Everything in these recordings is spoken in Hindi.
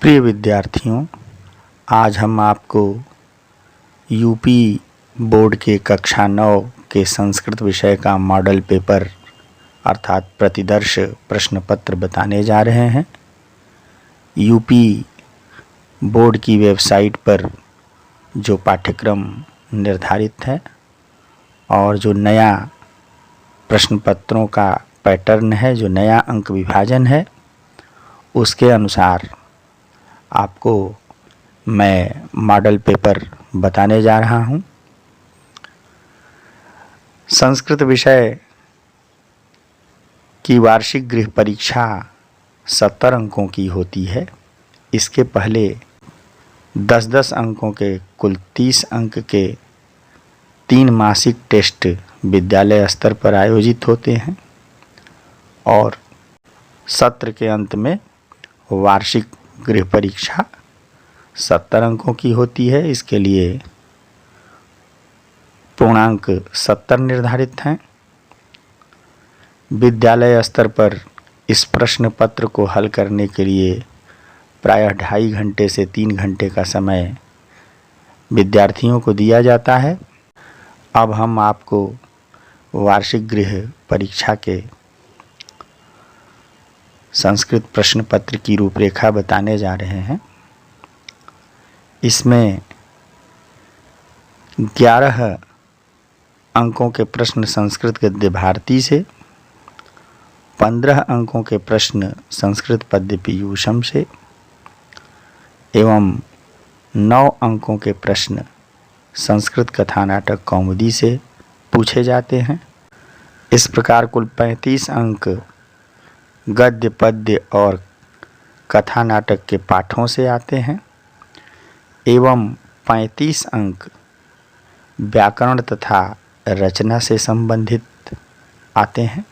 प्रिय विद्यार्थियों, आज हम आपको यूपी बोर्ड के कक्षा 9 के संस्कृत विषय का मॉडल पेपर अर्थात प्रतिदर्श प्रश्न पत्र बताने जा रहे हैं। यूपी बोर्ड की वेबसाइट पर जो पाठ्यक्रम निर्धारित है और जो नया प्रश्न पत्रों का पैटर्न है, जो नया अंक विभाजन है, उसके अनुसार आपको मैं मॉडल पेपर बताने जा रहा हूं। संस्कृत विषय की वार्षिक गृह परीक्षा 70 अंकों की होती है। इसके पहले 10-10 अंकों के कुल 30 अंक के 3 मासिक टेस्ट विद्यालय स्तर पर आयोजित होते हैं और सत्र के अंत में वार्षिक गृह परीक्षा 70 अंकों की होती है। इसके लिए पूर्णांक 70 निर्धारित हैं। विद्यालय स्तर पर इस प्रश्न पत्र को हल करने के लिए प्रायः 2.5 घंटे से 3 घंटे का समय विद्यार्थियों को दिया जाता है। अब हम आपको वार्षिक गृह परीक्षा के संस्कृत प्रश्न पत्र की रूपरेखा बताने जा रहे हैं। इसमें 11 अंकों के प्रश्न संस्कृत गद्य भारती से, 15 अंकों के प्रश्न संस्कृत पद्य पीयूषम से एवं 9 अंकों के प्रश्न संस्कृत कथा नाटक कौमुदी से पूछे जाते हैं। इस प्रकार कुल 35 अंक गद्य पद्य और कथा नाटक के पाठों से आते हैं एवं 35 अंक व्याकरण तथा रचना से संबंधित आते हैं।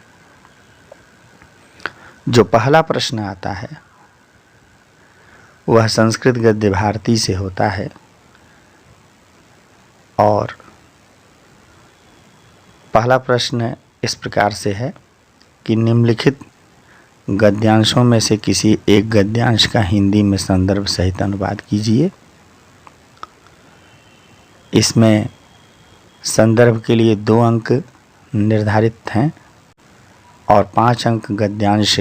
जो पहला प्रश्न आता है वह संस्कृत गद्य भारती से होता है और पहला प्रश्न इस प्रकार से है कि निम्नलिखित गद्यांशों में से किसी एक गद्यांश का हिंदी में संदर्भ सहित अनुवाद कीजिए। इसमें संदर्भ के लिए 2 अंक निर्धारित हैं और 5 अंक गद्यांश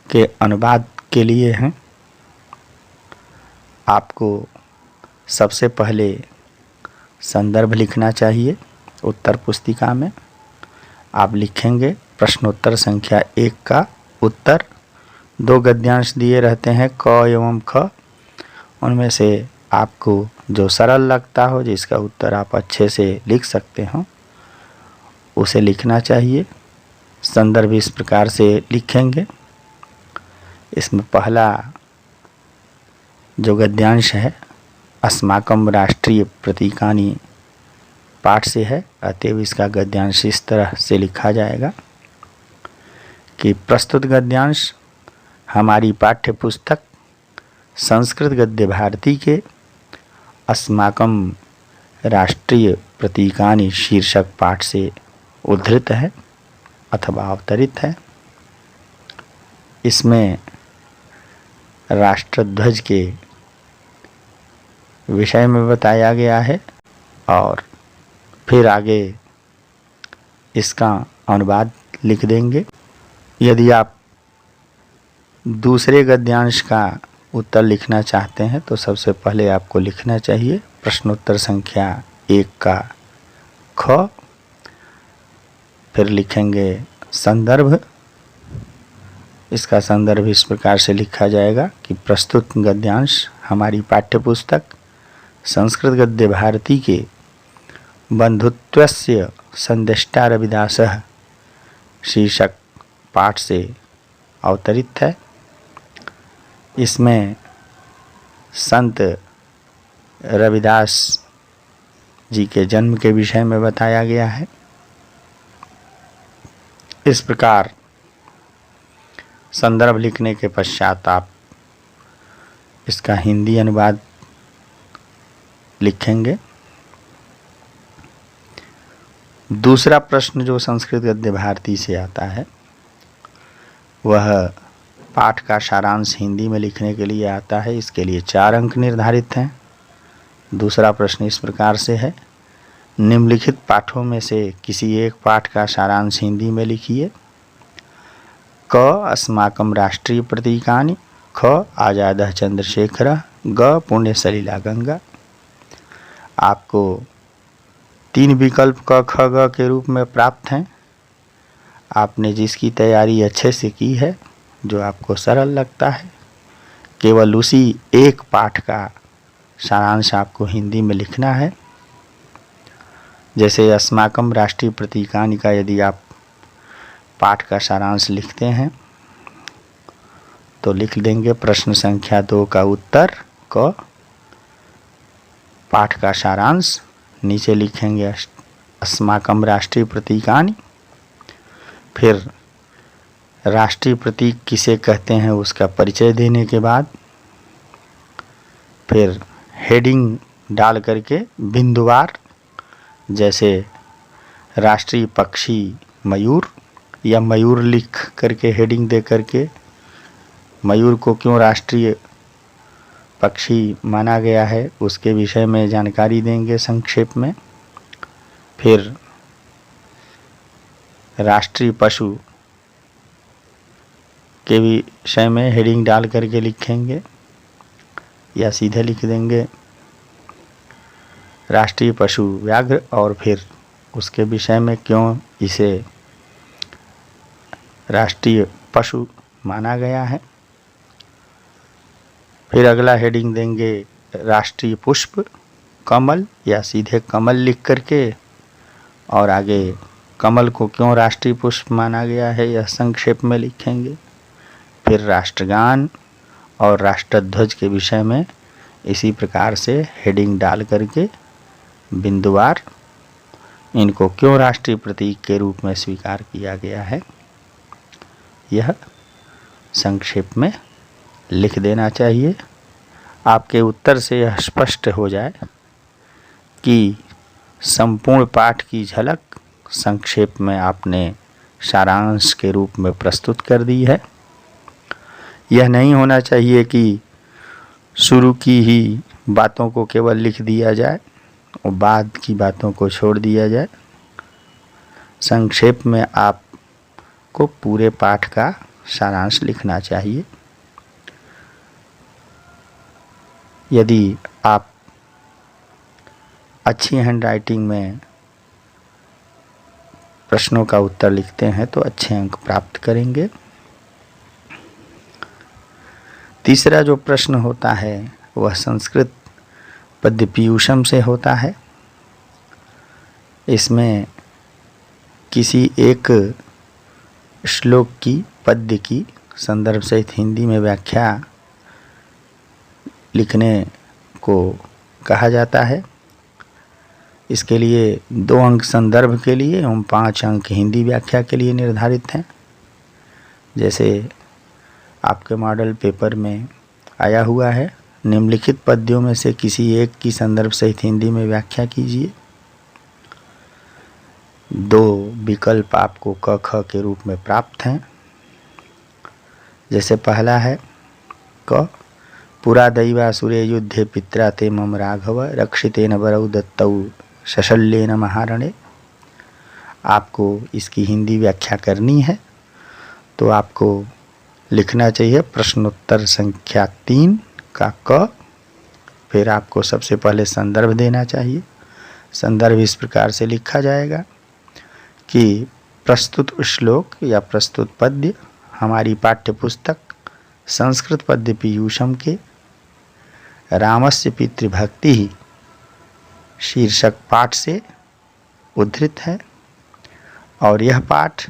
के अनुवाद के लिए हैं। आपको सबसे पहले संदर्भ लिखना चाहिए। उत्तर पुस्तिका में आप लिखेंगे प्रश्नोत्तर संख्या 1 का उत्तर। 2 गद्यांश दिए रहते हैं क एवं ख। उनमें से आपको जो सरल लगता हो, जिसका उत्तर आप अच्छे से लिख सकते हो, उसे लिखना चाहिए। संदर्भ इस प्रकार से लिखेंगे। इसमें पहला जो गद्यांश है अस्माकं राष्ट्रीय प्रतीकानि पाठ से है, अतएव इसका गद्यांश इस तरह से लिखा जाएगा कि प्रस्तुत गद्यांश हमारी पाठ्य पुस्तक संस्कृत गद्य भारती के अस्माकं राष्ट्रीय प्रतीकानि शीर्षक पाठ से उद्धृत है अथवा अवतरित है। इसमें राष्ट्रध्वज के विषय में बताया गया है और फिर आगे इसका अनुवाद लिख देंगे। यदि आप दूसरे गद्यांश का उत्तर लिखना चाहते हैं तो सबसे पहले आपको लिखना चाहिए प्रश्नोत्तर संख्या 1 का ख, फिर लिखेंगे संदर्भ। इसका संदर्भ इस प्रकार से लिखा जाएगा कि प्रस्तुत गद्यांश हमारी पाठ्यपुस्तक संस्कृत गद्य भारती के बंधुत्वस्य संदिष्टा रविदासः शीर्षक पाठ से अवतरित है। इसमें संत रविदास जी के जन्म के विषय में बताया गया है। इस प्रकार संदर्भ लिखने के पश्चात आप इसका हिंदी अनुवाद लिखेंगे। दूसरा प्रश्न जो संस्कृत गद्य भारती से आता है वह पाठ का सारांश हिंदी में लिखने के लिए आता है, इसके लिए 4 अंक निर्धारित हैं। दूसरा प्रश्न इस प्रकार से है, निम्नलिखित पाठों में से किसी एक पाठ का सारांश हिंदी में लिखिए। क अस्माकं राष्ट्रीय प्रतीकानि, ख आजादः चंद्रशेखरः, ग पुण्य सलिला गंगा। आपको 3 विकल्प क ख ग के रूप में प्राप्त हैं। आपने जिसकी तैयारी अच्छे से की है, जो आपको सरल लगता है, केवल उसी एक पाठ का सारांश आपको हिंदी में लिखना है। जैसे अस्माकं राष्ट्रीय प्रतीकानि का यदि आप पाठ का सारांश लिखते हैं तो लिख देंगे प्रश्न संख्या 2 का उत्तर क, पाठ का सारांश नीचे लिखेंगे अस्माकं राष्ट्रीय प्रतीकानि। फिर राष्ट्रीय प्रतीक किसे कहते हैं उसका परिचय देने के बाद फिर हेडिंग डाल करके बिंदुवार, जैसे राष्ट्रीय पक्षी मयूर या मयूर लिख करके हेडिंग दे करके मयूर को क्यों राष्ट्रीय पक्षी माना गया है उसके विषय में जानकारी देंगे संक्षेप में। फिर राष्ट्रीय पशु के विषय में हेडिंग डाल करके लिखेंगे या सीधे लिख देंगे राष्ट्रीय पशु व्याघ्र, और फिर उसके विषय में क्यों इसे राष्ट्रीय पशु माना गया है। फिर अगला हेडिंग देंगे राष्ट्रीय पुष्प कमल या सीधे कमल लिख करके, और आगे कमल को क्यों राष्ट्रीय पुष्प माना गया है यह संक्षेप में लिखेंगे। फिर राष्ट्रगान और राष्ट्रध्वज के विषय में इसी प्रकार से हेडिंग डाल करके बिंदुवार इनको क्यों राष्ट्रीय प्रतीक के रूप में स्वीकार किया गया है यह संक्षेप में लिख देना चाहिए। आपके उत्तर से यह स्पष्ट हो जाए कि संपूर्ण पाठ की झलक संक्षेप में आपने सारांश के रूप में प्रस्तुत कर दी है। यह नहीं होना चाहिए कि शुरू की ही बातों को केवल लिख दिया जाए और बाद की बातों को छोड़ दिया जाए। संक्षेप में आपको पूरे पाठ का सारांश लिखना चाहिए। यदि आप अच्छी हैंडराइटिंग में प्रश्नों का उत्तर लिखते हैं तो अच्छे अंक प्राप्त करेंगे। तीसरा जो प्रश्न होता है वह संस्कृत पद्य पीयूषम से होता है। इसमें किसी एक श्लोक की पद्य की संदर्भ सहित हिंदी में व्याख्या लिखने को कहा जाता है। इसके लिए 2 अंक संदर्भ के लिए एवं 5 अंक हिंदी व्याख्या के लिए निर्धारित हैं। जैसे आपके मॉडल पेपर में आया हुआ है, निम्नलिखित पद्यों में से किसी एक की संदर्भ सहित हिंदी में व्याख्या कीजिए। 2 विकल्प आपको क ख के रूप में प्राप्त हैं। जैसे पहला है क, पुरा दैवासुरे युद्धे पित्रा ते मम राघव रक्षितेन वरौ दत्तौ शशल्येन महारणे। आपको इसकी हिंदी व्याख्या करनी है तो आपको लिखना चाहिए प्रश्नोत्तर संख्या 3 का क। फिर आपको सबसे पहले संदर्भ देना चाहिए। संदर्भ इस प्रकार से लिखा जाएगा कि प्रस्तुत श्लोक या प्रस्तुत पद्य हमारी पाठ्य पुस्तक संस्कृत पद्य पीयूषम के रामस्य पितृभक्ति ही शीर्षक पाठ से उद्धृत है, और यह पाठ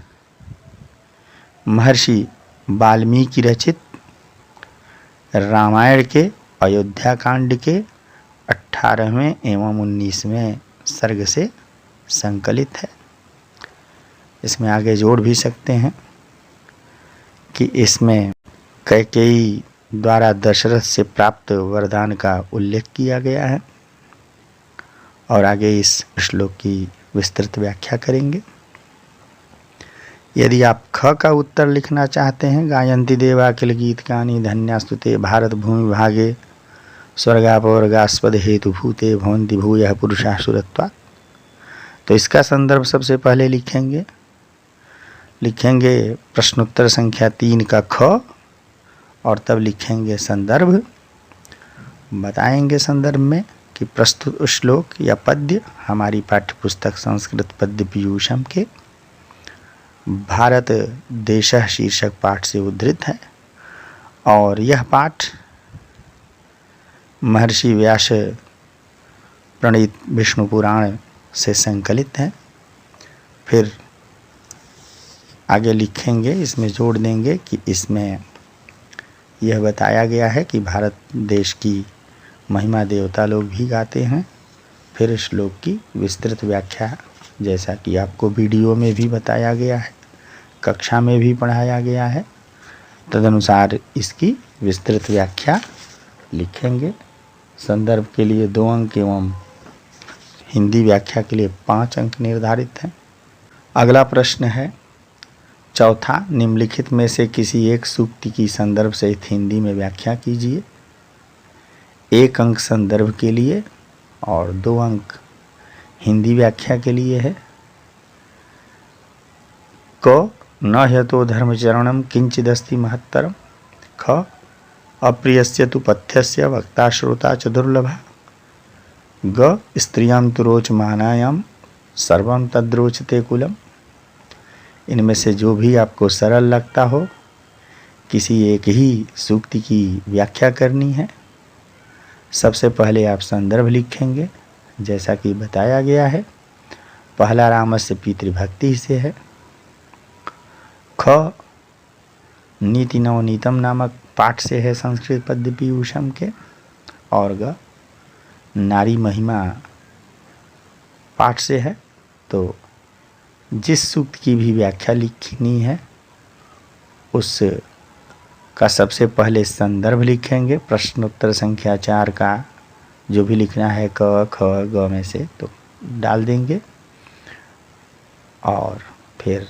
महर्षि वाल्मीकि रचित रामायण के अयोध्या कांड के 18वें एवं 19वें सर्ग से संकलित है। इसमें आगे जोड़ भी सकते हैं कि इसमें कैकेयी द्वारा दशरथ से प्राप्त वरदान का उल्लेख किया गया है, और आगे इस श्लोक की विस्तृत व्याख्या करेंगे। यदि आप ख का उत्तर लिखना चाहते हैं, गायन्ति देवा किल गीत गानी धन्यास्तुते भारत भूमि भागे स्वर्गापवर्गास्पद हेतु भूते भवन्ति भूयः पुरुषाः सुरत्वात्, तो इसका संदर्भ सबसे पहले लिखेंगे प्रश्नोत्तर संख्या 3 का ख, और तब लिखेंगे संदर्भ। बताएंगे संदर्भ में कि प्रस्तुत श्लोक या पद्य हमारी पाठ्यपुस्तक संस्कृत पद्य पीयूषम के भारत देशः शीर्षक पाठ से उद्धृत है, और यह पाठ महर्षि व्यास प्रणीत विष्णु पुराण से संकलित है। फिर आगे लिखेंगे, इसमें जोड़ देंगे कि इसमें यह बताया गया है कि भारत देश की महिमा देवता लोग भी गाते हैं। फिर श्लोक की विस्तृत व्याख्या, जैसा कि आपको वीडियो में भी बताया गया है, कक्षा में भी पढ़ाया गया है, तदनुसार इसकी विस्तृत व्याख्या लिखेंगे। संदर्भ के लिए 2 अंक एवं हिंदी व्याख्या के लिए 5 अंक निर्धारित हैं। अगला प्रश्न है चौथा, निम्नलिखित में से किसी एक सूक्ति की संदर्भ सहित हिंदी में व्याख्या कीजिए। 1 अंक संदर्भ के लिए और 2 अंक हिंदी व्याख्या के लिए है। क, न ह्यतो धर्मचरणम किंचिदस्ति महत्तरम। ख, अप्रियस्य तु पथ्यस्य वक्ता श्रोता च दुर्लभा। ग, स्त्रियां तु रोचमानायां सर्वं तद्रोचते कुलम। इनमें से जो भी आपको सरल लगता हो, किसी एक ही सूक्ति की व्याख्या करनी है। सबसे पहले आप संदर्भ लिखेंगे, जैसा कि बताया गया है। पहला रामस्य पितृभक्ति से है। ख, नीति नवनीतम नामक पाठ से है संस्कृत पद्य पीयूषम के। और ग, नारी महिमा पाठ से है। तो जिस सूक्त की भी व्याख्या लिखनी है उस का सबसे पहले संदर्भ लिखेंगे। प्रश्नोत्तर संख्या 4 का जो भी लिखना है क, ख, ग में से तो डाल देंगे, और फिर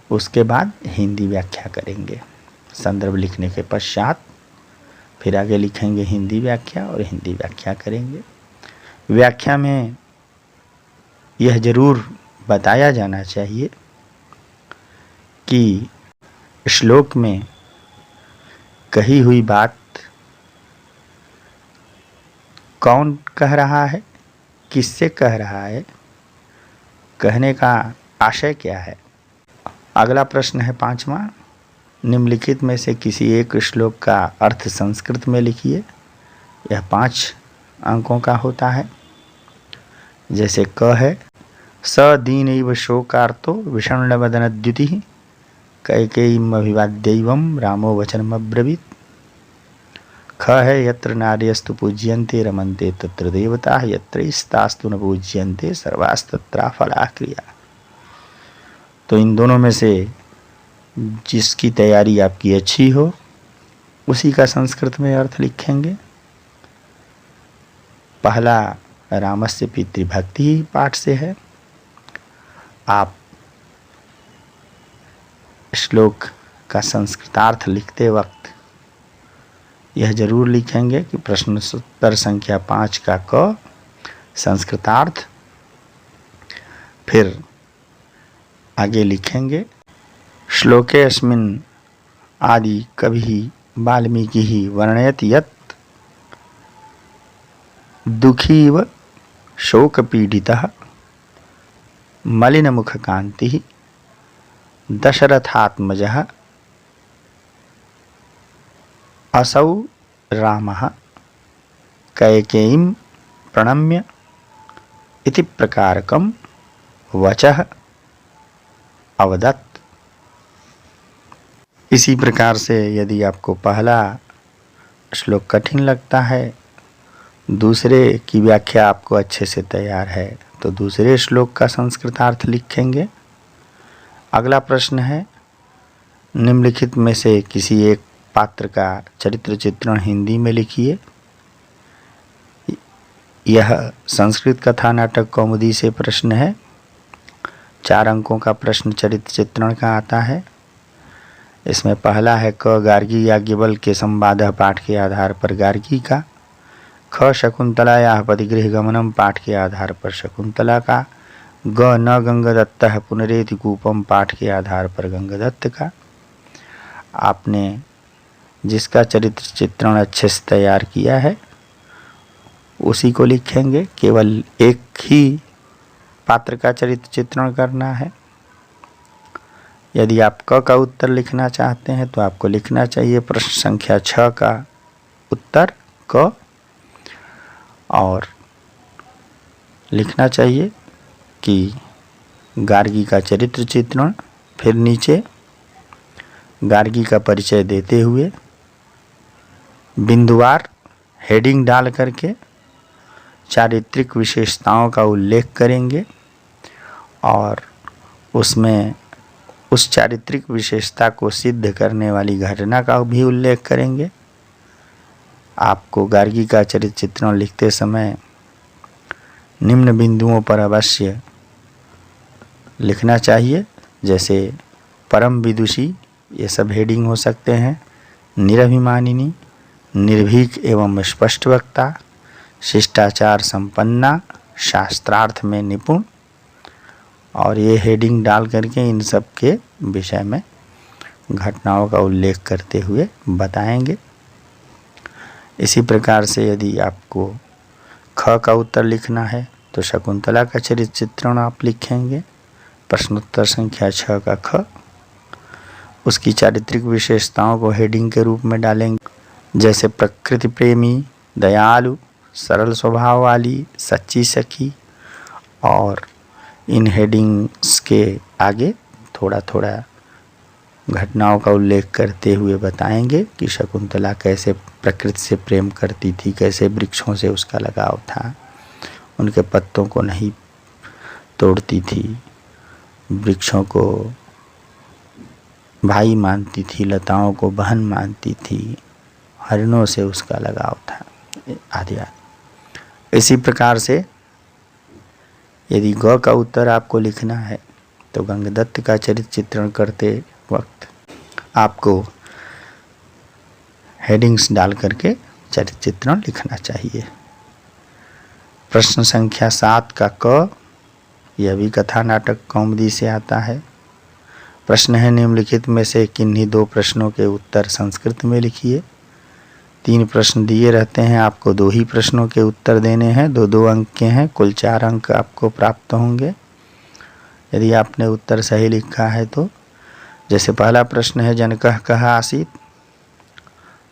उसके बाद हिंदी व्याख्या करेंगे। संदर्भ लिखने के पश्चात फिर आगे लिखेंगे हिंदी व्याख्या और हिंदी व्याख्या करेंगे। व्याख्या में यह जरूर बताया जाना चाहिए कि श्लोक में कही हुई बात कौन कह रहा है, किससे कह रहा है, कहने का आशय क्या है। अगला प्रश्न है 5वां, निम्नलिखित में से किसी एक श्लोक का अर्थ संस्कृत में लिखिए। यह 5 अंकों का होता है। जैसे क है, स दीनैव शोकार्तो विषण्णवदनद्युतिः कैकेयीम् अभिवाद्यैवं रामो वचनमब्रवीत्। ख है, यत्र नार्यस्तु पूज्यन्ते रमन्ते तत्र देवताः यत्रैस्तास्तु न पूज्यन्ते सर्वास्तत्राफलाः क्रिया। तो इन दोनों में से जिसकी तैयारी आपकी अच्छी हो उसी का संस्कृत में अर्थ लिखेंगे। पहला रामस्य पितृभक्ति पाठ से है। आप श्लोक का संस्कृतार्थ लिखते वक्त यह जरूर लिखेंगे कि प्रश्नोत्तर संख्या 5 का क संस्कृतार्थ। फिर आगे लिखेंगे, श्लोके अस्मिन् आदि कवि वाल्मीकि ही वर्णयति यत् दुखीव शोकपीडितः मलिनमुखकान्तिः दशरथात्मजः असौ रामः कैकेयीं प्रणम्य इति प्रकारकं वचः अवदत्। इसी प्रकार से यदि आपको पहला श्लोक कठिन लगता है, दूसरे की व्याख्या आपको अच्छे से तैयार है, तो दूसरे श्लोक का संस्कृतार्थ लिखेंगे। अगला प्रश्न है, निम्नलिखित में से किसी एक पात्र का चरित्र चित्रण हिंदी में लिखिए। यह संस्कृत कथा नाटक कौमुदी से प्रश्न है। 4 अंकों का प्रश्न चरित्र चित्रण का आता है। इसमें पहला है क गार्गी याज्ञवल्क्य के संवाद पाठ के आधार पर गार्गी का, ख शकुंतलायाः पतिगृह गमनम पाठ के आधार पर शकुंतला का, ग न गंगदत्तः पुनरेति कूपम पाठ के आधार पर गंगदत्त का। आपने जिसका चरित्र चित्रण अच्छे से तैयार किया है उसी को लिखेंगे। केवल एक ही पात्र का चरित्र चित्रण करना है। यदि आप क का उत्तर लिखना चाहते हैं तो आपको लिखना चाहिए प्रश्न संख्या 6 का उत्तर क, और लिखना चाहिए कि गार्गी का चरित्र चित्रण, फिर नीचे गार्गी का परिचय देते हुए बिंदुवार हेडिंग डाल करके चारित्रिक विशेषताओं का उल्लेख करेंगे और उसमें उस चारित्रिक विशेषता को सिद्ध करने वाली घटना का भी उल्लेख करेंगे। आपको गार्गी का चरित्र चित्रण लिखते समय निम्न बिंदुओं पर अवश्य लिखना चाहिए, जैसे परम विदुषी, ये सब हेडिंग हो सकते हैं, निरभिमानिनी, निर्भीक एवं स्पष्ट वक्ता, शिष्टाचार संपन्ना, शास्त्रार्थ में निपुण, और ये हेडिंग डाल करके इन सब के विषय में घटनाओं का उल्लेख करते हुए बताएंगे। इसी प्रकार से यदि आपको ख का उत्तर लिखना है तो शकुंतला का चरित्र चित्रण आप लिखेंगे, प्रश्नोत्तर संख्या 6 का ख। उसकी चारित्रिक विशेषताओं को हेडिंग के रूप में डालेंगे, जैसे प्रकृति प्रेमी, दयालु, सरल स्वभाव वाली, सच्ची सखी, और इन हेडिंग्स के आगे थोड़ा थोड़ा घटनाओं का उल्लेख करते हुए बताएंगे कि शकुंतला कैसे प्रकृति से प्रेम करती थी, कैसे वृक्षों से उसका लगाव था, उनके पत्तों को नहीं तोड़ती थी, वृक्षों को भाई मानती थी, लताओं को बहन मानती थी, हरिणों से उसका लगाव था, आदि आदि। इसी प्रकार से यदि ग का उत्तर आपको लिखना है तो गंगदत्त का चरित्र चित्रण करते वक्त आपको हेडिंग्स डाल करके चरित्र चित्रण लिखना चाहिए। प्रश्न संख्या 7 का क, यह भी कथा नाटक कौमुदी से आता है। प्रश्न है निम्नलिखित में से किन्हीं 2 प्रश्नों के उत्तर संस्कृत में लिखिए। 3 प्रश्न दिए रहते हैं, आपको 2 ही प्रश्नों के उत्तर देने हैं, 2-2 अंक के हैं, कुल 4 अंक आपको प्राप्त होंगे यदि आपने उत्तर सही लिखा है तो। जैसे पहला प्रश्न है जनकः कः आसीत्,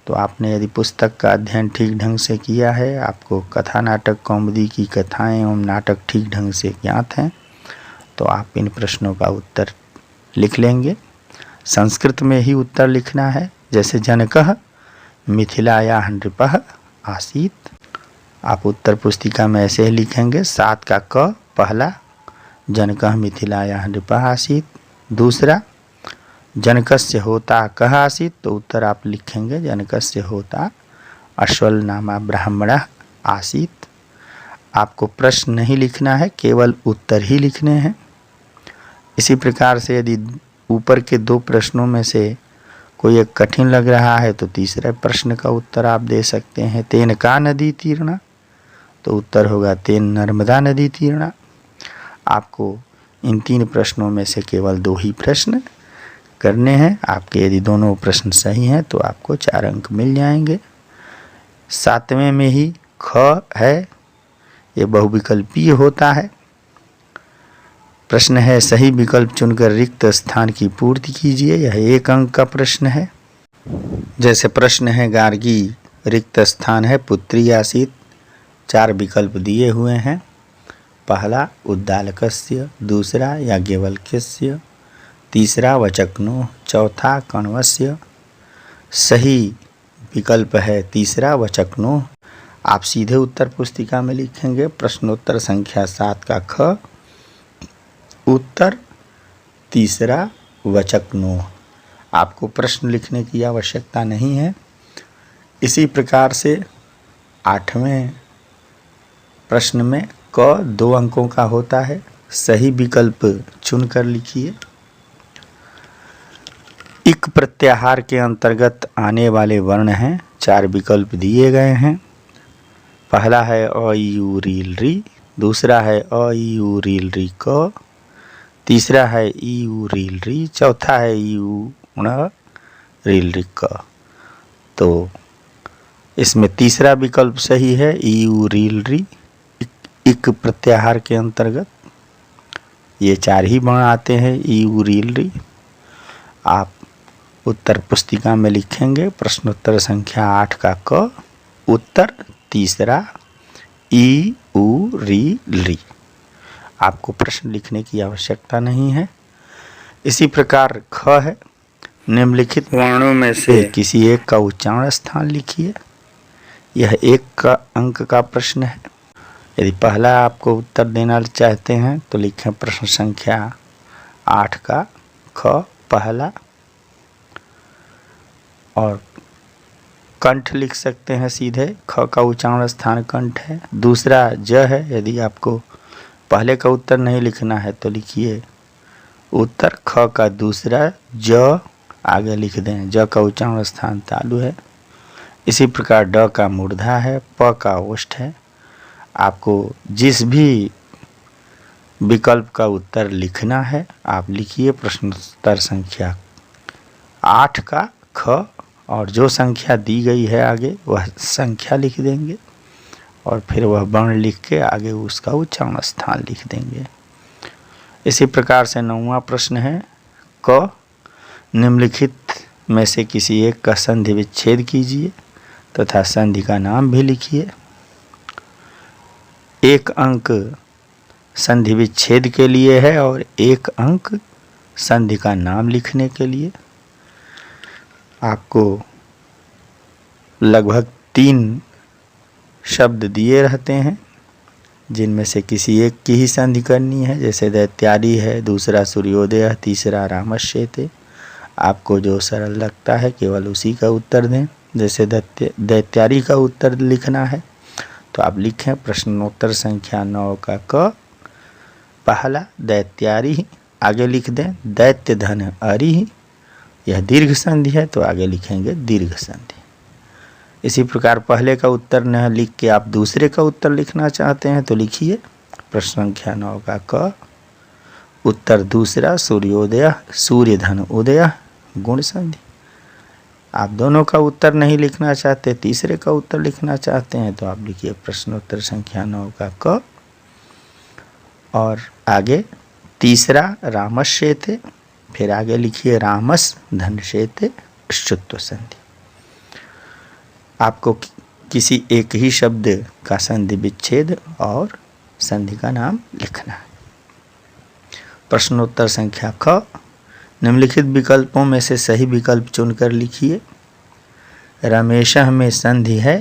तो आपने यदि पुस्तक का अध्ययन ठीक ढंग से किया है, आपको कथा नाटक कौमुदी की कथाएं एवं नाटक ठीक ढंग से ज्ञात हैं, तो आप इन प्रश्नों का उत्तर लिख लेंगे। संस्कृत में ही उत्तर लिखना है, जैसे जनकः मिथिलायाः नृपः आसीत्, आप उत्तर पुस्तिका में ऐसे ही लिखेंगे। 7 का क पहला, जनकः मिथिलायाः नृपः आसीत्। दूसरा, जनकस्य होता कः आसीत्, तो उत्तर आप लिखेंगे जनकस्य होता अश्वल नामा ब्राह्मणः आसीत्। आपको प्रश्न नहीं लिखना है, केवल उत्तर ही लिखने हैं। इसी प्रकार से यदि ऊपर के 2 प्रश्नों में से कोई एक कठिन लग रहा है तो तीसरे प्रश्न का उत्तर आप दे सकते हैं। तेन का नदी तीर्णा, तो उत्तर होगा तेन नर्मदा नदी तीर्णा। आपको इन 3 प्रश्नों में से केवल 2 ही प्रश्न करने हैं। आपके यदि दोनों प्रश्न सही हैं तो आपको 4 अंक मिल जाएंगे। 7वें में ही ख है, ये बहुविकल्पीय होता है। प्रश्न है सही विकल्प चुनकर रिक्त स्थान की पूर्ति कीजिए, यह 1 अंक का प्रश्न है। जैसे प्रश्न है गार्गी रिक्त स्थान है पुत्री आसीत्, 4 विकल्प दिए हुए हैं। पहला उद्दालकस्य, दूसरा याज्ञवल्क्यस्य, तीसरा वचक्नो, चौथा कण्वस्य। सही विकल्प है तीसरा वचक्नो। आप सीधे उत्तर पुस्तिका में लिखेंगे प्रश्नोत्तर संख्या 7 का ख, उत्तर तीसरा वचक्नो। आपको प्रश्न लिखने की आवश्यकता नहीं है। इसी प्रकार से 8वें प्रश्न में क 2 अंकों का होता है, सही विकल्प चुनकर लिखिए। इक प्रत्याहार के अंतर्गत आने वाले वर्ण हैं। 4 विकल्प दिए गए हैं। पहला है अ ई उ रील री, दूसरा है अ ई उ रील री क, तीसरा है ई उ रील री, चौथा है ई उ ण रील री क। तो इसमें तीसरा विकल्प सही है, ई उ रील री। इक प्रत्याहार के अंतर्गत ये 4 ही वर्ण आते हैं, ई उ रील री। आप उत्तर पुस्तिका में लिखेंगे प्रश्नोत्तर संख्या 8 का क, उत्तर तीसरा ई उ रील री। आपको प्रश्न लिखने की आवश्यकता नहीं है। इसी प्रकार ख है, निम्नलिखित वर्णों में से किसी एक का उच्चारण स्थान लिखिए। यह 1 अंक का प्रश्न है। यदि पहला आपको उत्तर देना चाहते हैं तो लिखें प्रश्न संख्या 8 का ख पहला, और कंठ लिख सकते हैं सीधे, ख का उच्चारण स्थान कंठ है। दूसरा ज है, यदि आपको पहले का उत्तर नहीं लिखना है तो लिखिए उत्तर ख का दूसरा ज आगे लिख दें, ज का उच्चारण स्थान तालु है। इसी प्रकार ड का मूर्धा है, प का ओष्ठ है। आपको जिस भी विकल्प का उत्तर लिखना है आप लिखिए प्रश्नोत्तर संख्या 8 का ख, और जो संख्या दी गई है आगे वह संख्या लिख देंगे और फिर वह वर्ण लिख के आगे उसका उच्चारण स्थान लिख देंगे। इसी प्रकार से 9वां प्रश्न है क, निम्नलिखित में से किसी एक का संधि विच्छेद कीजिए तथा संधि का नाम भी लिखिए। 1 अंक संधि विच्छेद के लिए है और 1 अंक संधि का नाम लिखने के लिए। आपको लगभग 3 शब्द दिए रहते हैं जिनमें से किसी एक की ही संधि करनी है, जैसे दैत्यारी है, दूसरा सूर्योदय, तीसरा रामश्चेते। आपको जो सरल लगता है केवल उसी का उत्तर दें। जैसे दैत्यारी का उत्तर लिखना है तो आप लिखें प्रश्नोत्तर संख्या 9 का क पहला दैत्यारी, आगे लिख दें दैत्य धन अरि। यह दीर्घ संधि है तो आगे लिखेंगे दीर्घ संधि। इसी प्रकार पहले का उत्तर न लिख के आप दूसरे का उत्तर लिखना चाहते हैं तो लिखिए प्रश्न संख्या 9 का क, उत्तर दूसरा सूर्योदय, सूर्य धन उदय, गुण संधि। आप दोनों का उत्तर नहीं लिखना चाहते, तीसरे का उत्तर लिखना चाहते हैं तो आप लिखिए प्रश्नोत्तर संख्या 9 का क, और आगे तीसरा रामश्चेते, फिर आगे लिखिए रामस धनश्चेते श्चुत्व संधि। आपको किसी एक ही शब्द का संधि विच्छेद और संधि का नाम लिखना है। प्रश्नोत्तर संख्या ख, निम्नलिखित विकल्पों में से सही विकल्प चुनकर लिखिए। रमेशः में संधि है,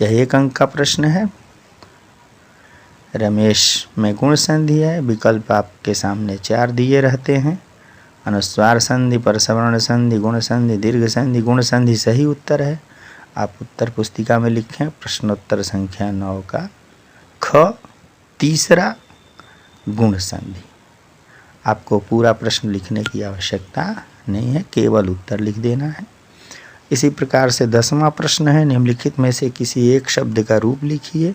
यह 1 अंक का प्रश्न है। रमेश में गुण संधि है। विकल्प आपके सामने 4 दिए रहते हैं, अनुस्वार संधि, परसवर्ण संधि, गुण संधि, दीर्घ संधि। गुण संधि सही उत्तर है। आप उत्तर पुस्तिका में लिखें प्रश्नोत्तर संख्या 9 का ख, तीसरा गुण संधि। आपको पूरा प्रश्न लिखने की आवश्यकता नहीं है, केवल उत्तर लिख देना है। इसी प्रकार से 10वां प्रश्न है, निम्नलिखित में से किसी एक शब्द का रूप लिखिए।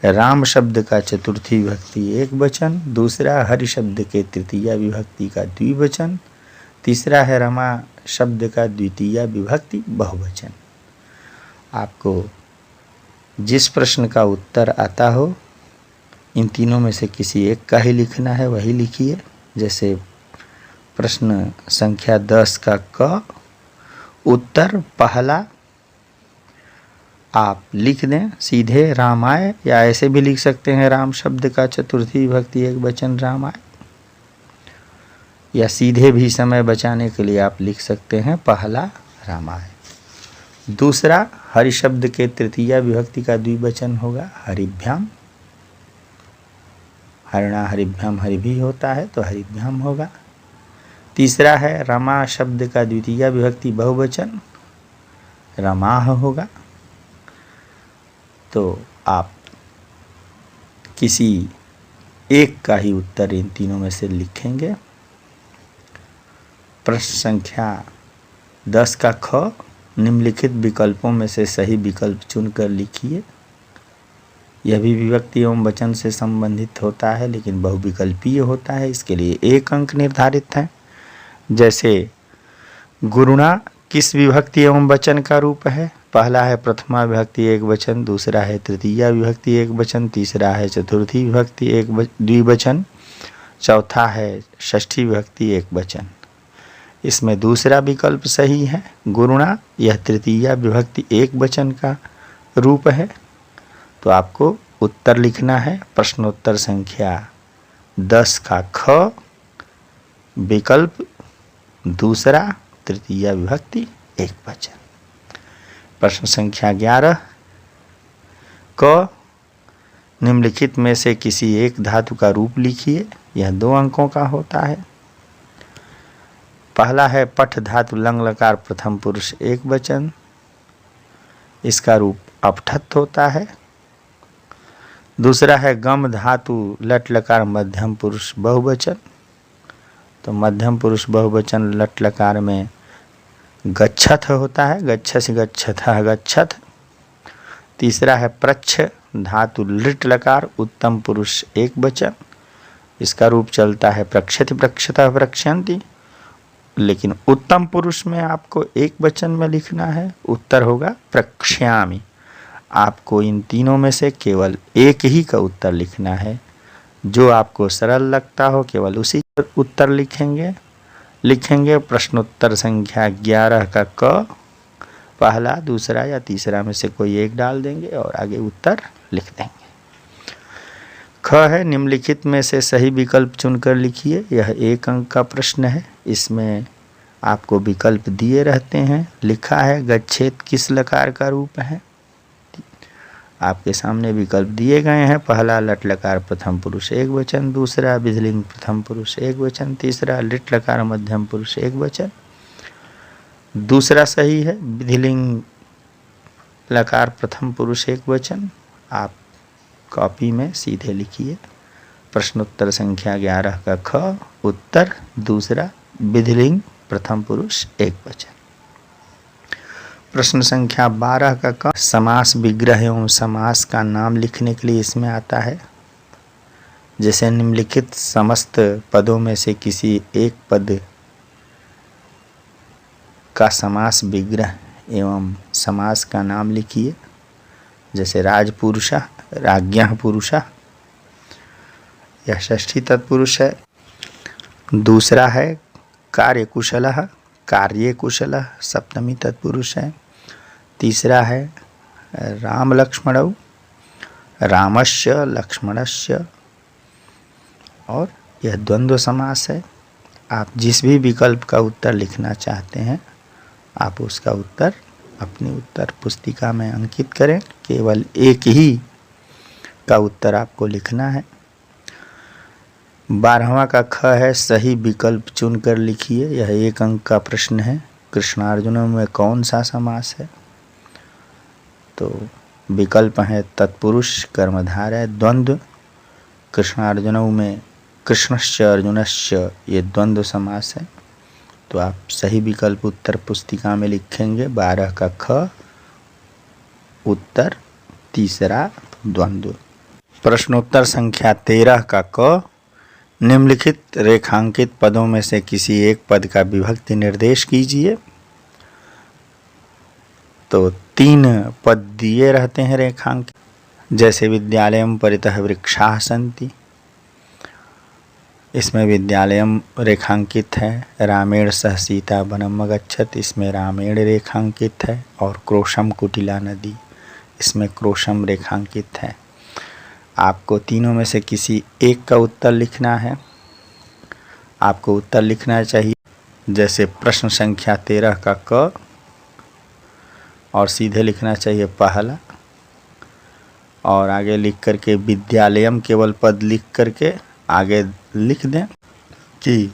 राम शब्द का चतुर्थी विभक्ति एक वचन, दूसरा हरि शब्द के तृतीया विभक्ति का द्विवचन, तीसरा है रमा शब्द का द्वितीया विभक्ति बहुवचन। आपको जिस प्रश्न का उत्तर आता हो इन तीनों में से किसी एक का ही लिखना है, वही लिखिए। जैसे प्रश्न संख्या 10 का क, उत्तर पहला आप लिख दें सीधे रामाय, या ऐसे भी लिख सकते हैं राम शब्द का चतुर्थी विभक्ति एक वचन रामाय, या सीधे भी समय बचाने के लिए आप लिख सकते हैं पहला रामाय। दूसरा हरि शब्द के तृतीया विभक्ति का द्विवचन होगा हरिभ्याम, हरिणा हरिभ्याम, हरि भी होता है तो हरिभ्याम होगा। तीसरा है रमा शब्द का द्वितीया विभक्ति बहुवचन रमाह होगा। तो आप किसी एक का ही उत्तर इन तीनों में से लिखेंगे। प्रश्न संख्या 10 का ख, निम्नलिखित विकल्पों में से सही विकल्प चुनकर लिखिए। यह भी विभक्ति एवं वचन से संबंधित होता है लेकिन बहुविकल्पीय होता है, इसके लिए 1 अंक निर्धारित है। जैसे गुरुणा किस विभक्ति एवं वचन का रूप है? पहला है प्रथमा विभक्ति एक वचन, दूसरा है तृतीया विभक्ति एक वचन, तीसरा है चतुर्थी विभक्ति एक द्विवचन, चौथा है षष्ठी विभक्ति एक वचन। इसमें दूसरा विकल्प सही है, गुरुणा यह तृतीया विभक्ति एक वचन का रूप है। तो आपको उत्तर लिखना है प्रश्नोत्तर संख्या 10 का ख, विकल्प दूसरा तृतीया विभक्ति एक वचन। प्रश्न संख्या 11 क, निम्नलिखित में से किसी एक धातु का रूप लिखिए। यह 2 अंकों का होता है। पहला है पठ धातु लंग लकार प्रथम पुरुष एक वचन, इसका रूप अपठत होता है। दूसरा है गम धातु लट लकार मध्यम पुरुष बहुवचन, तो मध्यम पुरुष बहुवचन लट लकार में गच्छथ होता है, गच्छसि गच्छथः गच्छथ। तीसरा है प्रच्छ धातु लिट लकार उत्तम पुरुष एक वचन, इसका रूप चलता है प्रक्षति प्रक्षतः प्रक्षन्ति, लेकिन उत्तम पुरुष में आपको एक वचन में लिखना है, उत्तर होगा प्रक्ष्यामि। आपको इन तीनों में से केवल एक ही का उत्तर लिखना है, जो आपको सरल लगता हो केवल उसी का उत्तर लिखेंगे। प्रश्नोत्तर संख्या 11 का क, पहला दूसरा या तीसरा में से कोई एक डाल देंगे और आगे उत्तर लिख देंगे। ख है निम्नलिखित में से सही विकल्प चुनकर लिखिए। यह 1 अंक का प्रश्न है। इसमें आपको विकल्प दिए रहते हैं। लिखा है गच्छेत किस लकार का रूप है? आपके सामने विकल्प दिए गए हैं। पहला लट लकार प्रथम पुरुष एक वचन, दूसरा विधिलिंग प्रथम पुरुष एक वचन, तीसरा लिट लकार मध्यम पुरुष एक वचन। दूसरा सही है, विधिलिंग लकार प्रथम पुरुष एक वचन। आप कॉपी में सीधे लिखिए प्रश्नोत्तर संख्या 11 का ख, उत्तर दूसरा विधिलिंग प्रथम पुरुष एक वचन। प्रश्न संख्या 12 का क, समास विग्रह एवं समास का नाम लिखने के लिए इसमें आता है। जैसे निम्नलिखित समस्त पदों में से किसी एक पद का समास विग्रह एवं समास का नाम लिखिए। जैसे राजपुरुषः राज्ञः पुरुषः, यह षष्ठी तत्पुरुष है। दूसरा है कार्यकुशलः कार्ये कुशलः, सप्तमी तत्पुरुष है। तीसरा है राम लक्ष्मणौ रामस्य लक्ष्मणस्य, और यह द्वंद्व समास है। आप जिस भी विकल्प का उत्तर लिखना चाहते हैं आप उसका उत्तर अपनी उत्तर पुस्तिका में अंकित करें। केवल एक ही का उत्तर आपको लिखना है। 12वां का ख है, सही विकल्प चुनकर लिखिए। यह 1 अंक का प्रश्न है। कृष्णार्जुनों में कौन सा समास है? तो विकल्प है तत्पुरुष कर्मधारय द्वंद्व। कृष्णार्जुनों में कृष्णस्य अर्जुनस्य, ये द्वंद्व समास है। तो आप सही विकल्प उत्तर पुस्तिका में लिखेंगे। 12 का ख, उत्तर तीसरा द्वंद्व। प्रश्नोत्तर संख्या 13 का क, निम्नलिखित रेखांकित पदों में से किसी एक पद का विभक्ति निर्देश कीजिए। तो 3 पद दिए रहते हैं रेखांकित, जैसे विद्यालयम परितः वृक्षाः सन्ति, इसमें विद्यालयम रेखांकित है। रामेण सह सीता वनम अगच्छत, इसमें रामेण रेखांकित है। और क्रोशम कुटिला नदी, इसमें क्रोशम रेखांकित है। आपको तीनों में से किसी एक का उत्तर लिखना है। आपको उत्तर लिखना चाहिए जैसे प्रश्न संख्या 13 का क, और सीधे लिखना चाहिए पहला, और आगे लिख करके विद्यालयम केवल पद लिख करके आगे लिख दें कि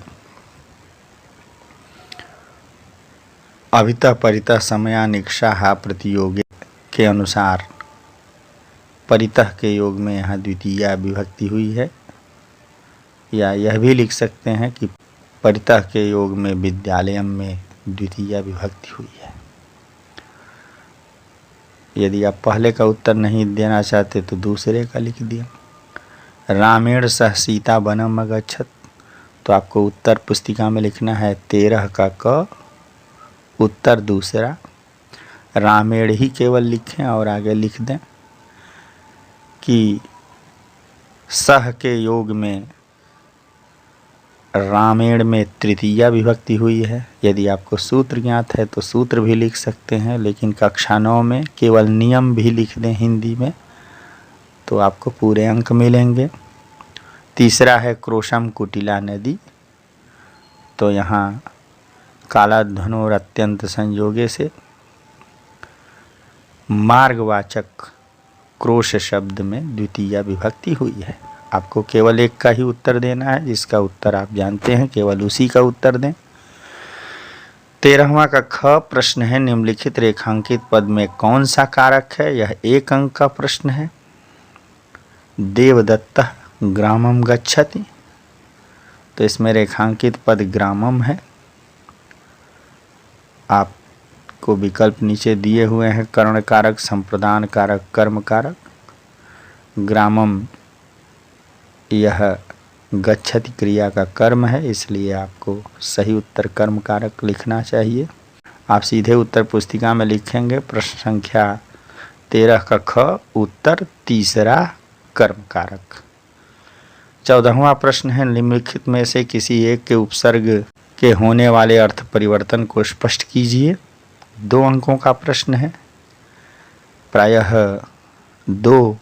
अभितः परितः समयानिक्षा प्रतियोगी के अनुसार परितः के योग में यहाँ द्वितीया विभक्ति हुई है। या यह भी लिख सकते हैं कि परितः के योग में विद्यालयम में द्वितीया विभक्ति हुई है। यदि आप पहले का उत्तर नहीं देना चाहते तो दूसरे का लिख दिया। रामेण सह सीता वनम अगच्छत, तो आपको उत्तर पुस्तिका में लिखना है 13 का क, उत्तर दूसरा। रामेण ही केवल लिखें और आगे लिख दें कि सह के योग में रामेण में तृतीया विभक्ति हुई है। यदि आपको सूत्र ज्ञात है तो सूत्र भी लिख सकते हैं, लेकिन कक्षा 9 में केवल नियम भी लिख दें हिंदी में तो आपको पूरे अंक मिलेंगे। तीसरा है क्रोशम कुटिला नदी, तो यहाँ काला धनोर अत्यंत संयोगे से मार्गवाचक क्रोश शब्द में द्वितीया विभक्ति हुई है। आपको केवल एक का ही उत्तर देना है, जिसका उत्तर आप जानते हैं केवल उसी का उत्तर दें। 13वां का ख प्रश्न है, निम्नलिखित रेखांकित पद में कौन सा कारक है? यह 1 अंक का प्रश्न है। देवदत्तः ग्रामम गच्छति, तो इसमें रेखांकित पद ग्रामम है। आपको विकल्प नीचे दिए हुए हैं, कर्ण कारक, संप्रदान कारक, कर्म कारक। ग्रामम यह गच्छति क्रिया का कर्म है, इसलिए आपको सही उत्तर कर्म कारक लिखना चाहिए। आप सीधे उत्तर पुस्तिका में लिखेंगे प्रश्न संख्या 13 का ख, उत्तर तीसरा कर्म कारक। 14वां प्रश्न है, निम्नलिखित में से किसी एक के उपसर्ग के होने वाले अर्थ परिवर्तन को स्पष्ट कीजिए। 2 अंकों का प्रश्न है। प्रायः 2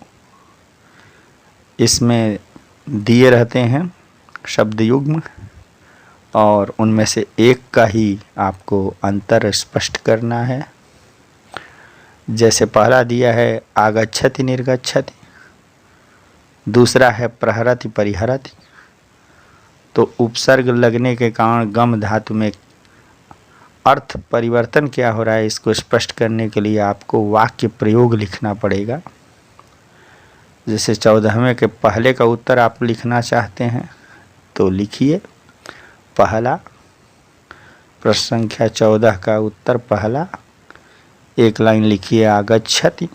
इसमें दिए रहते हैं शब्द युग्म, और उनमें से एक का ही आपको अंतर स्पष्ट करना है। जैसे पहला दिया है आगच्छति निर्गच्छति, दूसरा है प्रहरति परिहरति। तो उपसर्ग लगने के कारण गम धातु में अर्थ परिवर्तन क्या हो रहा है, इसको स्पष्ट करने के लिए आपको वाक्य प्रयोग लिखना पड़ेगा। जैसे 14वें के पहले का उत्तर आप लिखना चाहते हैं तो लिखिए पहला। प्रश्न संख्या 14 का उत्तर पहला, एक लाइन लिखिए आगच्छति,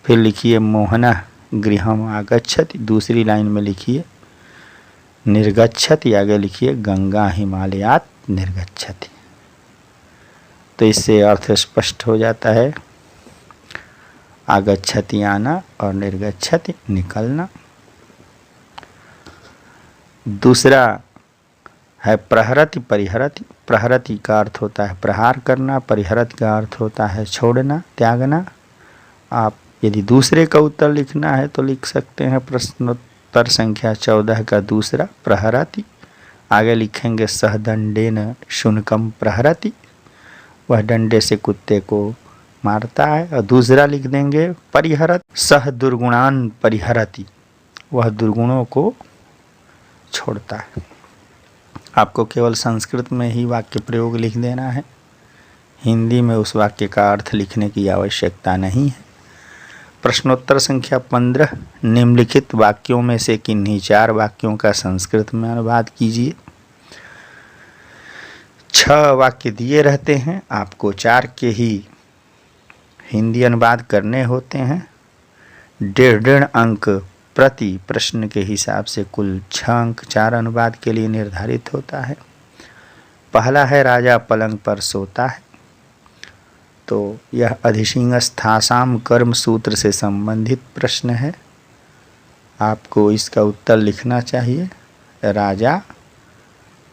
फिर लिखिए मोहनः गृहम आगच्छति, दूसरी लाइन में लिखिए निर्गच्छति, आगे लिखिए गंगा हिमालयात निर्गच्छति। तो इससे अर्थ स्पष्ट हो जाता है। आगच्छति आना और निर्गच्छति निकलना। दूसरा है प्रहरति परिहरति। प्रहरति का अर्थ होता है प्रहार करना, परिहरति का अर्थ होता है छोड़ना, त्यागना। आप यदि दूसरे का उत्तर लिखना है तो लिख सकते हैं प्रश्नोत्तर संख्या 14 का दूसरा प्रहरति, आगे लिखेंगे सहदंडेन शुनकम प्रहरति, वह डंडे से कुत्ते को मारता है। और दूसरा लिख देंगे परिहरत सह दुर्गुणान परिहरति, वह दुर्गुणों को छोड़ता है। आपको केवल संस्कृत में ही वाक्य प्रयोग लिख देना है, हिंदी में उस वाक्य का अर्थ लिखने की आवश्यकता नहीं है। प्रश्नोत्तर संख्या 15, निम्नलिखित वाक्यों में से किन्हीं 4 वाक्यों का संस्कृत में अनुवाद कीजिए। 6 वाक्य दिए रहते हैं, आपको 4 के ही हिंदी अनुवाद करने होते हैं। 1.5 अंक प्रति प्रश्न के हिसाब से कुल 6 अंक 4 अनुवाद के लिए निर्धारित होता है। पहला है राजा पलंग पर सोता है, तो यह अधिशिंगस्थासाम कर्म सूत्र से संबंधित प्रश्न है। आपको इसका उत्तर लिखना चाहिए राजा,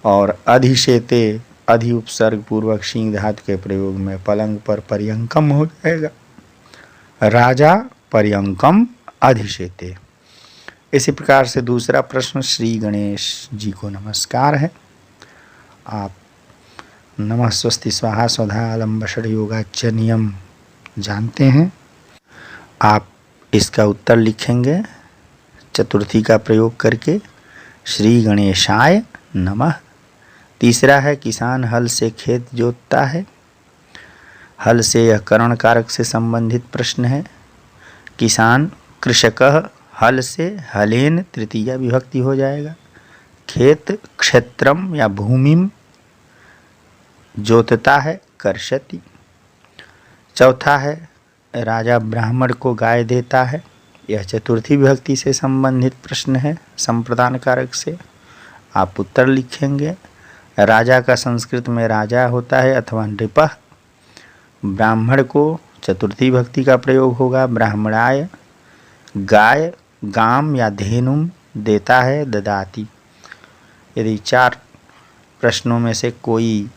और अधिशेते अधि उपसर्ग पूर्वक शिंग धातु के प्रयोग में पलंग पर पर्यंकम हो जाएगा। राजा पर्यंकम अधिशेते। इसी प्रकार से दूसरा प्रश्न श्री गणेश जी को नमस्कार है। आप नमः स्वस्ति स्वाहा स्वधा अलम्बषड योगाच नियम जानते हैं। आप इसका उत्तर लिखेंगे चतुर्थी का प्रयोग करके श्री गणेशाय नमः। तीसरा है किसान हल से खेत जोतता है। हल से यह करण कारक से संबंधित प्रश्न है। किसान कृषकः हल से हलेन तृतीया विभक्ति हो जाएगा। खेत क्षेत्रम या भूमिम जोतता है, कर्षति। चौथा है राजा ब्राह्मण को गाय देता है। यह चतुर्थी विभक्ति से संबंधित प्रश्न है, संप्रदान कारक से। आप उत्तर लिखेंगे। राजा का संस्कृत में राजा होता है अथवा नृपः। ब्राह्मण को चतुर्थी विभक्ति का प्रयोग होगा, ब्राह्मणाय। गाय गाम या धेनुम देता है, ददाति। यदि 4 प्रश्नों में से कोई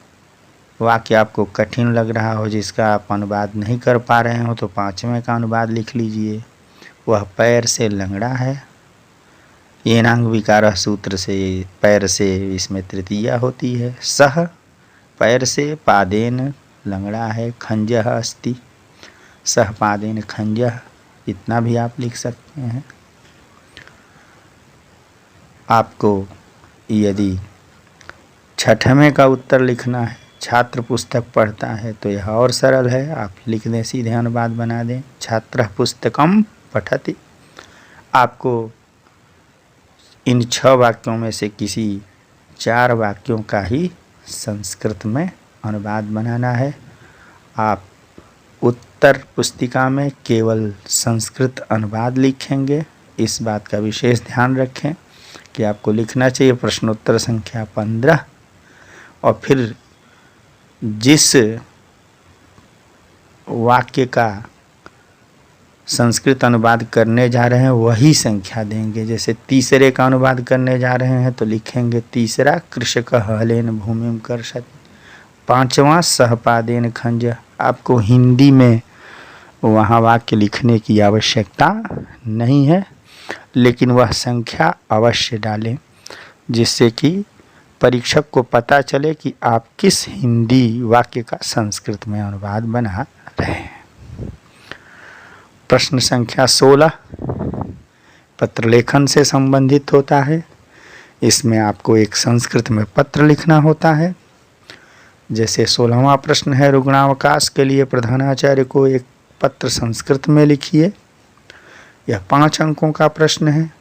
वाक्य आपको कठिन लग रहा हो, जिसका आप अनुवाद नहीं कर पा रहे हो, तो 5वें का अनुवाद लिख लीजिए। वह पैर से लंगड़ा है। येनांग विकारः सूत्र से पैर से इसमें तृतीया होती है। सह पैर से, पादेन लंगड़ा है, खंजः अस्ति, सह पादेन खंजः। इतना भी आप लिख सकते हैं। आपको यदि 6वें का उत्तर लिखना है, छात्र पुस्तक पढ़ता है, तो यह और सरल है। आप लिख दें, सीधे अनुवाद बना दें, छात्रः पुस्तकम पठति। आपको इन 6 वाक्यों में से किसी 4 वाक्यों का ही संस्कृत में अनुवाद बनाना है। आप उत्तर पुस्तिका में केवल संस्कृत अनुवाद लिखेंगे। इस बात का विशेष ध्यान रखें कि आपको लिखना चाहिए प्रश्नोत्तर संख्या 15, और फिर जिस वाक्य का संस्कृत अनुवाद करने जा रहे हैं वही संख्या देंगे। जैसे तीसरे का अनुवाद करने जा रहे हैं तो लिखेंगे तीसरा कृषक हलेन भूमिम कर्षति, 5वां सहपादेन खंज। आपको हिंदी में वहाँ वाक्य लिखने की आवश्यकता नहीं है, लेकिन वह संख्या अवश्य डालें, जिससे कि परीक्षक को पता चले कि आप किस हिंदी वाक्य का संस्कृत में अनुवाद बना रहे हैं। प्रश्न संख्या 16 पत्र लेखन से संबंधित होता है। इसमें आपको एक संस्कृत में पत्र लिखना होता है। जैसे 16वां प्रश्न है, रुग्णावकाश के लिए प्रधानाचार्य को एक पत्र संस्कृत में लिखिए। यह 5 अंकों का प्रश्न है।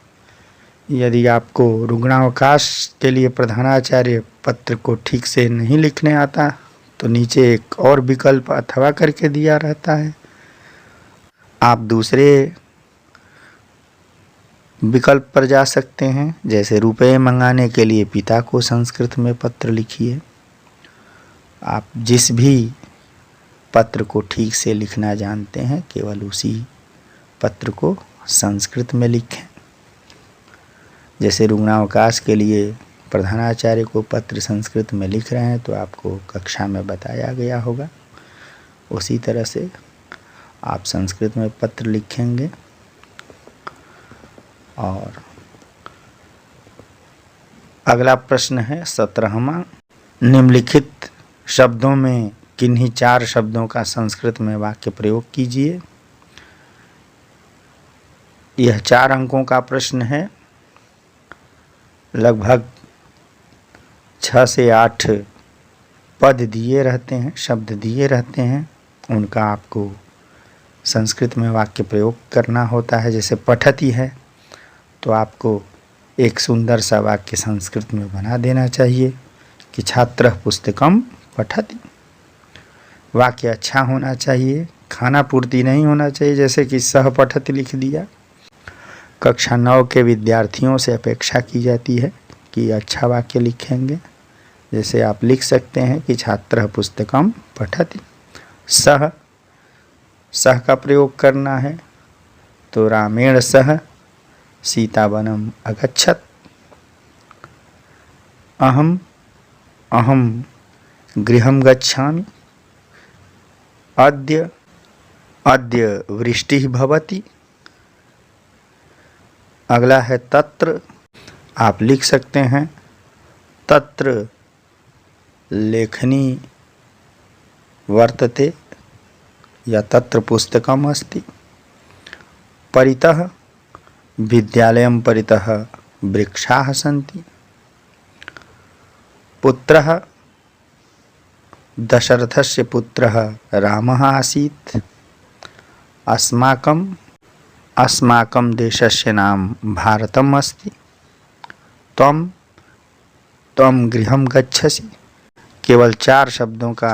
यदि आपको रुग्णावकाश के लिए प्रधानाचार्य पत्र को ठीक से नहीं लिखने आता, तो नीचे एक और विकल्प अथवा करके दिया रहता है। आप दूसरे विकल्प पर जा सकते हैं। जैसे रुपए मंगाने के लिए पिता को संस्कृत में पत्र लिखिए। आप जिस भी पत्र को ठीक से लिखना जानते हैं, केवल उसी पत्र को संस्कृत में लिखें। जैसे रुग्णावकाश के लिए प्रधानाचार्य को पत्र संस्कृत में लिख रहे हैं, तो आपको कक्षा में बताया गया होगा। उसी तरह से आप संस्कृत में पत्र लिखेंगे। और अगला प्रश्न है 17वां, निम्नलिखित शब्दों में किन्हीं 4 शब्दों का संस्कृत में वाक्य प्रयोग कीजिए। यह 4 अंकों का प्रश्न है। लगभग 6 से 8 पद दिए रहते हैं, शब्द दिए रहते हैं, उनका आपको संस्कृत में वाक्य प्रयोग करना होता है। जैसे पठति है, तो आपको एक सुंदर सा वाक्य संस्कृत में बना देना चाहिए कि छात्रः पुस्तकम पठति। वाक्य अच्छा होना चाहिए, खाना पूर्ति नहीं होना चाहिए, जैसे कि सह पठति लिख दिया। कक्षा 9 के विद्यार्थियों से अपेक्षा की जाती है कि अच्छा वाक्य लिखेंगे। जैसे आप लिख सकते हैं कि छात्रः पुस्तकम पठति। सह का प्रयोग करना है, तो रामेण सह सीतावनम अगच्छत। अहम गृहं गच्छामि। अद्य वृष्टिः भवति। अगला है तत्र। आप लिख सकते हैं तत्र लेखनी वर्तते या तत्र पुस्तकम अस्ति। परितः विद्यालयं परितः वृक्षाः सन्ति। पुत्रः दशरथस्य पुत्रः रामः आसीत्। अस्माकं देशस्य नाम भारतम् अस्ति। त्वं त्वं गृहं गच्छसि। केवल 4 शब्दों का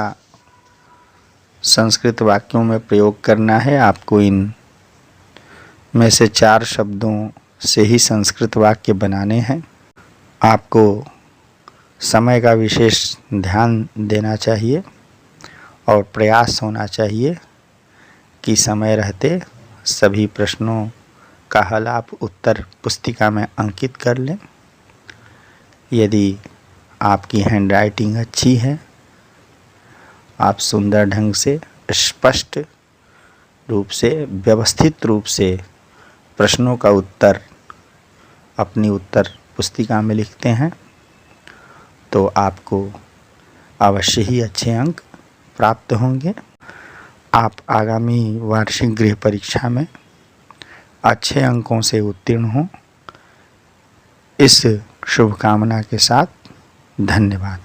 संस्कृत वाक्यों में प्रयोग करना है। आपको इन में से 4 शब्दों से ही संस्कृत वाक्य बनाने हैं। आपको समय का विशेष ध्यान देना चाहिए और प्रयास होना चाहिए कि समय रहते सभी प्रश्नों का हल आप उत्तर पुस्तिका में अंकित कर लें। यदि आपकी हैंडराइटिंग अच्छी है, आप सुंदर ढंग से, स्पष्ट रूप से, व्यवस्थित रूप से प्रश्नों का उत्तर अपनी उत्तर पुस्तिका में लिखते हैं, तो आपको अवश्य ही अच्छे अंक प्राप्त होंगे। आप आगामी वार्षिक गृह परीक्षा में अच्छे अंकों से उत्तीर्ण हों, इस शुभकामना के साथ धन्यवाद।